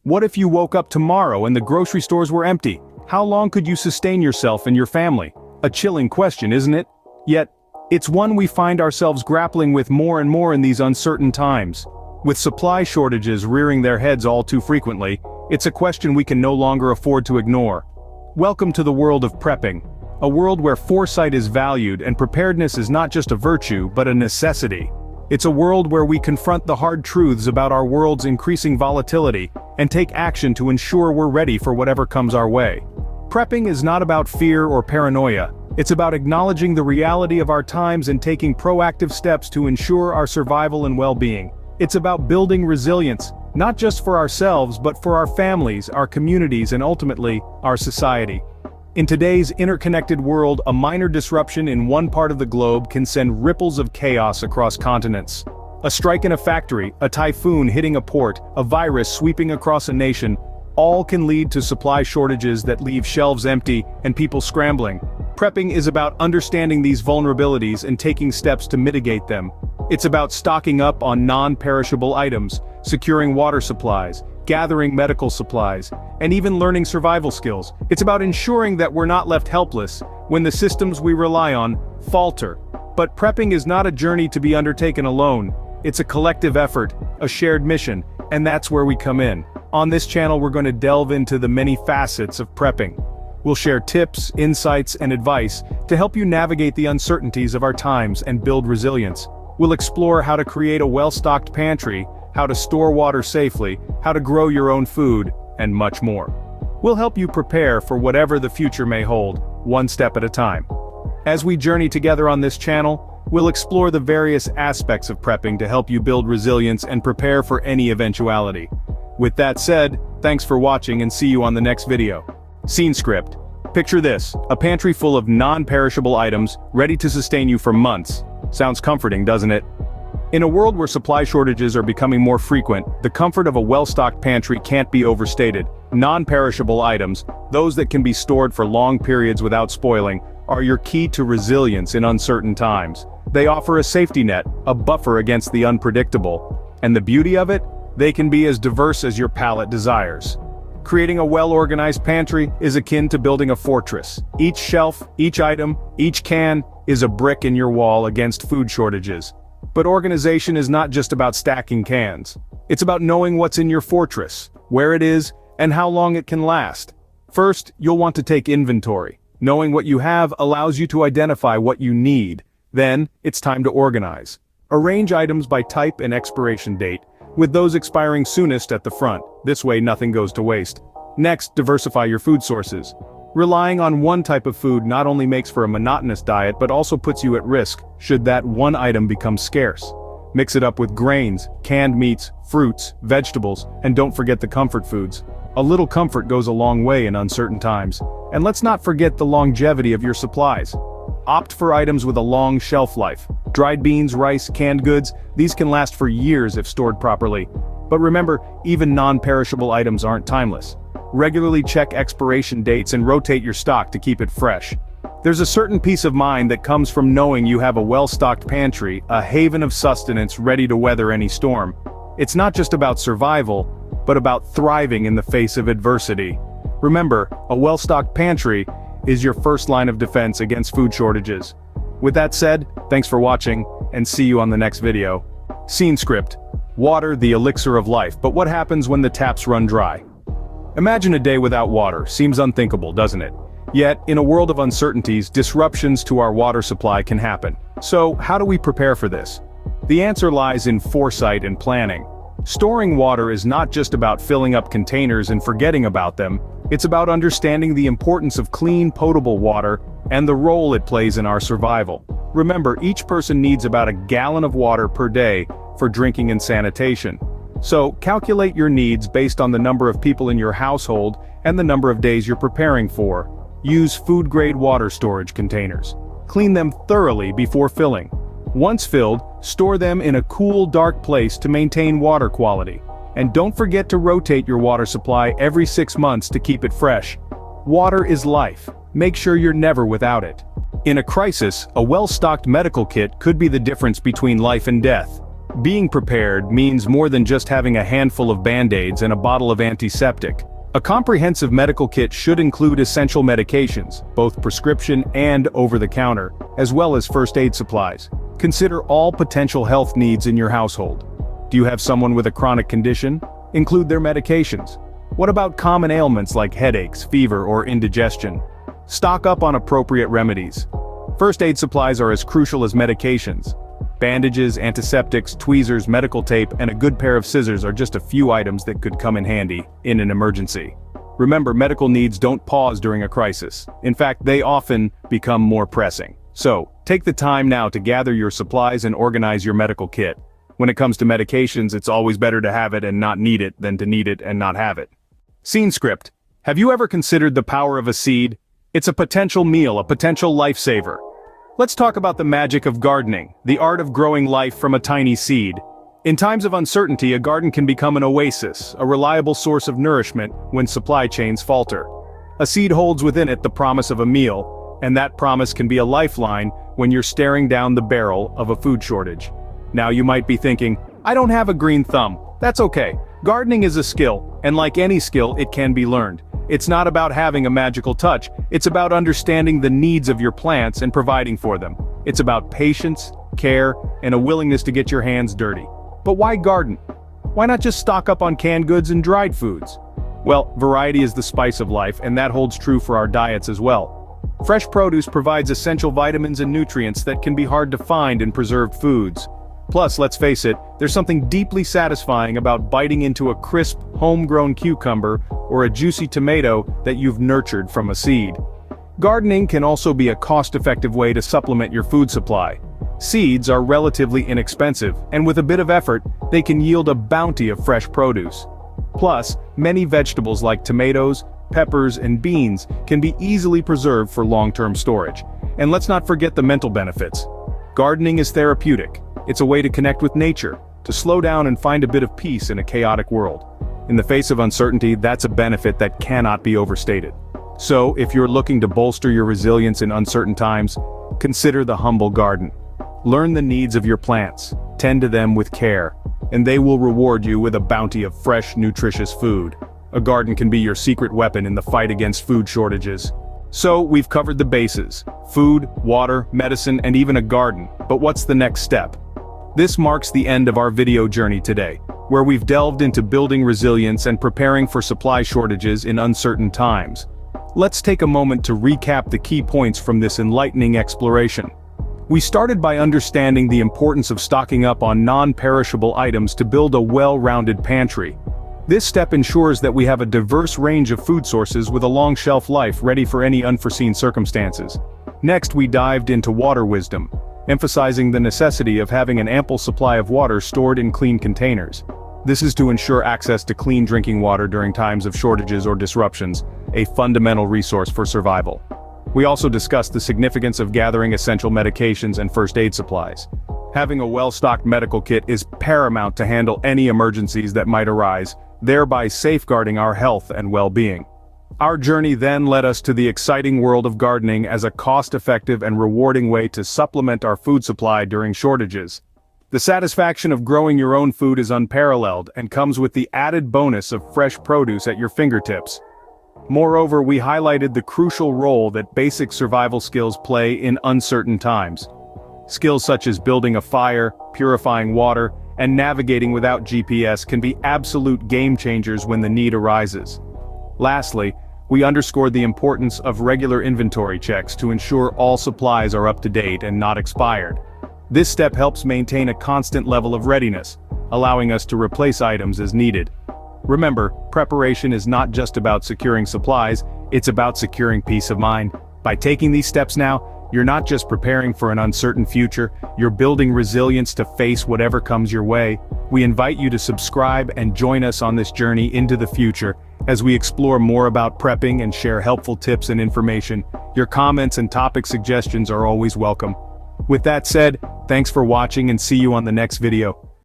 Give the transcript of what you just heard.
What if you woke up tomorrow and the grocery stores were empty? How long could you sustain yourself and your family? A chilling question, isn't it? Yet, it's one we find ourselves grappling with more and more in these uncertain times. With supply shortages rearing their heads all too frequently, it's a question we can no longer afford to ignore. Welcome to the world of prepping, a world where foresight is valued and preparedness is not just a virtue but a necessity. It's a world where we confront the hard truths about our world's increasing volatility and take action to ensure we're ready for whatever comes our way. Prepping is not about fear or paranoia. It's about acknowledging the reality of our times and taking proactive steps to ensure our survival and well-being. It's about building resilience, not just for ourselves but for our families, our communities, and ultimately, our society. In today's interconnected world, a minor disruption in one part of the globe can send ripples of chaos across continents. A strike in a factory, a typhoon hitting a port, a virus sweeping across a nation, all can lead to supply shortages that leave shelves empty and people scrambling. Prepping is about understanding these vulnerabilities and taking steps to mitigate them. It's about stocking up on non-perishable items, securing water supplies, gathering medical supplies, and even learning survival skills. It's about ensuring that we're not left helpless when the systems we rely on falter. But prepping is not a journey to be undertaken alone. It's a collective effort, a shared mission, and that's where we come in. On this channel, we're going to delve into the many facets of prepping. We'll share tips, insights, and advice to help you navigate the uncertainties of our times and build resilience. We'll explore how to create a well-stocked pantry, how to store water safely, how to grow your own food, and much more. We'll help you prepare for whatever the future may hold, one step at a time. As we journey together on this channel, we'll explore the various aspects of prepping to help you build resilience and prepare for any eventuality. With that said, thanks for watching and see you on the next video. Scene script. Picture this, a pantry full of non-perishable items, ready to sustain you for months. Sounds comforting, doesn't it? In a world where supply shortages are becoming more frequent, the comfort of a well-stocked pantry can't be overstated. Non-perishable items, those that can be stored for long periods without spoiling, are your key to resilience in uncertain times. They offer a safety net, a buffer against the unpredictable. And the beauty of it? They can be as diverse as your palate desires. Creating a well-organized pantry is akin to building a fortress. Each shelf, each item, each can is a brick in your wall against food shortages. But organization is not just about stacking cans. It's about knowing what's in your fortress, where it is, and how long it can last. First, you'll want to take inventory. Knowing what you have allows you to identify what you need. Then, it's time to organize. Arrange items by type and expiration date, with those expiring soonest at the front. This way nothing goes to waste. Next, diversify your food sources. Relying on one type of food not only makes for a monotonous diet but also puts you at risk should that one item become scarce. Mix it up with grains, canned meats, fruits, vegetables, and don't forget the comfort foods. A little comfort goes a long way in uncertain times. And let's not forget the longevity of your supplies. Opt for items with a long shelf life. Dried beans, rice, canned goods, these can last for years if stored properly. But remember, even non-perishable items aren't timeless. Regularly check expiration dates and rotate your stock to keep it fresh. There's a certain peace of mind that comes from knowing you have a well-stocked pantry, a haven of sustenance ready to weather any storm. It's not just about survival, but about thriving in the face of adversity. Remember, a well-stocked pantry is your first line of defense against food shortages. With that said, thanks for watching, and see you on the next video. Scene script. Water, the elixir of life, but what happens when the taps run dry? Imagine a day without water. Seems unthinkable, doesn't it? Yet, in a world of uncertainties, disruptions to our water supply can happen. So, how do we prepare for this? The answer lies in foresight and planning. Storing water is not just about filling up containers and forgetting about them. It's about understanding the importance of clean, potable water and the role it plays in our survival. Remember, each person needs about a gallon of water per day for drinking and sanitation. So, calculate your needs based on the number of people in your household and the number of days you're preparing for. Use food-grade water storage containers. Clean them thoroughly before filling. Once filled, store them in a cool, dark place to maintain water quality. And don't forget to rotate your water supply every 6 months to keep it fresh. Water is life. Make sure you're never without it. In a crisis, a well-stocked medical kit could be the difference between life and death. Being prepared means more than just having a handful of band-aids and a bottle of antiseptic. A comprehensive medical kit should include essential medications, both prescription and over-the-counter, as well as first aid supplies. Consider all potential health needs in your household. Do you have someone with a chronic condition? Include their medications. What about common ailments like headaches, fever, or indigestion? Stock up on appropriate remedies. First aid supplies are as crucial as medications. Bandages, antiseptics, tweezers, medical tape, and a good pair of scissors are just a few items that could come in handy in an emergency. Remember, medical needs don't pause during a crisis. In fact, they often become more pressing. So, take the time now to gather your supplies and organize your medical kit. When it comes to medications, it's always better to have it and not need it than to need it and not have it. Scene script. Have you ever considered the power of a seed? It's a potential meal, a potential lifesaver. Let's talk about the magic of gardening, the art of growing life from a tiny seed. In times of uncertainty, a garden can become an oasis, a reliable source of nourishment when supply chains falter. A seed holds within it the promise of a meal, and that promise can be a lifeline when you're staring down the barrel of a food shortage. Now you might be thinking, I don't have a green thumb. That's okay. Gardening is a skill, and like any skill, it can be learned. It's not about having a magical touch, it's about understanding the needs of your plants and providing for them. It's about patience, care, and a willingness to get your hands dirty. But why garden? Why not just stock up on canned goods and dried foods? Well, variety is the spice of life, and that holds true for our diets as well. Fresh produce provides essential vitamins and nutrients that can be hard to find in preserved foods. Plus, let's face it, there's something deeply satisfying about biting into a crisp, homegrown cucumber or a juicy tomato that you've nurtured from a seed. Gardening can also be a cost-effective way to supplement your food supply. Seeds are relatively inexpensive, and with a bit of effort, they can yield a bounty of fresh produce. Plus, many vegetables like tomatoes, peppers, and beans can be easily preserved for long-term storage. And let's not forget the mental benefits. Gardening is therapeutic. It's a way to connect with nature, to slow down and find a bit of peace in a chaotic world. In the face of uncertainty, that's a benefit that cannot be overstated. So, if you're looking to bolster your resilience in uncertain times, consider the humble garden. Learn the needs of your plants, tend to them with care, and they will reward you with a bounty of fresh, nutritious food. A garden can be your secret weapon in the fight against food shortages. So, we've covered the bases: food, water, medicine, and even a garden. But what's the next step? This marks the end of our video journey today, where we've delved into building resilience and preparing for supply shortages in uncertain times. Let's take a moment to recap the key points from this enlightening exploration. We started by understanding the importance of stocking up on non-perishable items to build a well-rounded pantry. This step ensures that we have a diverse range of food sources with a long shelf life ready for any unforeseen circumstances. Next, we dived into water wisdom, emphasizing the necessity of having an ample supply of water stored in clean containers. This is to ensure access to clean drinking water during times of shortages or disruptions, a fundamental resource for survival. We also discussed the significance of gathering essential medications and first aid supplies. Having a well-stocked medical kit is paramount to handle any emergencies that might arise, thereby safeguarding our health and well-being. Our journey then led us to the exciting world of gardening as a cost-effective and rewarding way to supplement our food supply during shortages. The satisfaction of growing your own food is unparalleled and comes with the added bonus of fresh produce at your fingertips. Moreover, we highlighted the crucial role that basic survival skills play in uncertain times. Skills such as building a fire, purifying water, and navigating without GPS can be absolute game changers when the need arises. Lastly, we underscored the importance of regular inventory checks to ensure all supplies are up to date and not expired. This step helps maintain a constant level of readiness, allowing us to replace items as needed. Remember, preparation is not just about securing supplies, it's about securing peace of mind. By taking these steps now, you're not just preparing for an uncertain future, you're building resilience to face whatever comes your way. We invite you to subscribe and join us on this journey into the future as we explore more about prepping and share helpful tips and information. Your comments and topic suggestions are always welcome. With that said, thanks for watching and see you on the next video.